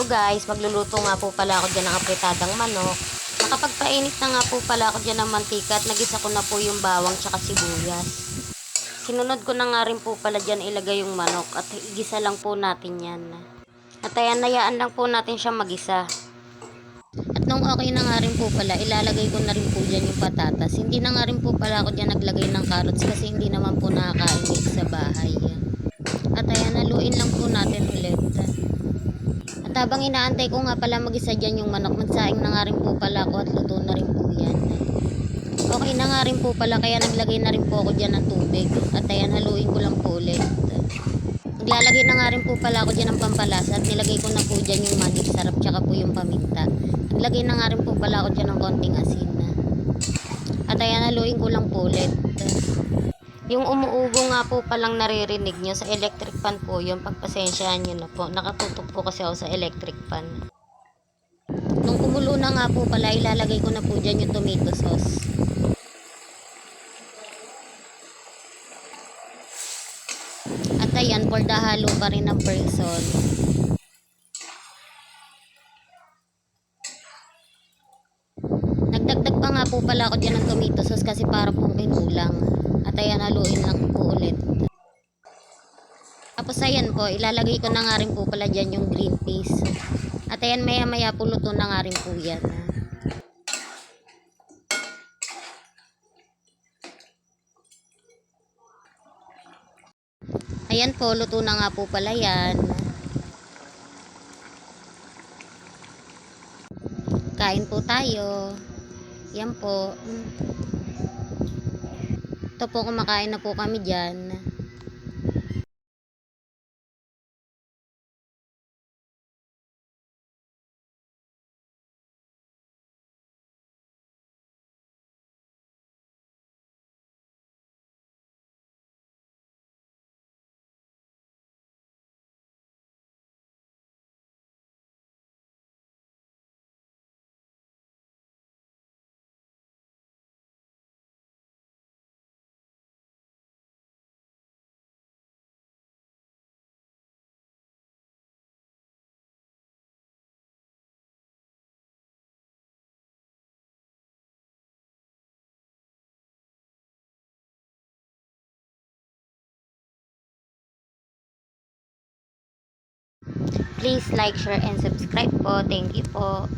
guys, magluluto nga po pala ako dyan ng apritadang manok. Nakapagpainit na nga po pala ako dyan ng mantika at nagisa ko na po yung bawang tsaka sibuyas. Sinunod ko na nga rin po pala dyan ilagay yung manok at igisa lang po natin yan. At ayan, nayaan lang po natin siyang magisa. At nung okay na nga rin po pala, ilalagay ko na rin po dyan yung patatas. Hindi na nga rin po pala ako dyan naglagay ng carrots kasi hindi naman po nakakain sa bahay. At ayan, haluin lang po natin ulit. At habang inaantay ko nga pala mag-isa dyan yung manok, magsaing na nga rin po pala ako at luto na rin po yan. Okay na nga rin po pala, kaya naglagay na rin po ako dyan ng tubig. At ayan, haluin ko lang po ulit. Naglalagay na nga rin po pala ako dyan ng pampalasa at nilagay ko na po dyan yung magic sarap tsaka po yung paminta. Naglagay na nga rin po pala ako dyan ng konting asin. At ayan, haluin ko lang po ulit. Yung umuubo nga po palang naririnig nyo sa electric pan po yun, pagpasensyahan nyo na po. Nakatutok po kasi ako sa electric pan. Nung kumulo na nga po pala, ilalagay ko na po dyan yung tomato sauce. At ayan, for the halo pa rin ng person. Nagdagdag pa nga po pala ako dyan ng tomato sauce kasi para pong kinulang. At ayan, haluin lang po ulit. Tapos ayan po, ilalagay ko na nga rin po pala dyan yung green peas. At ayan, maya maya po luto na nga rin po yan. Ayan po, luto na nga po pala yan. Kain po tayo. Yan po. Ito po, kumakain na po kami dyan. Please like, share, and subscribe po. Thank you po.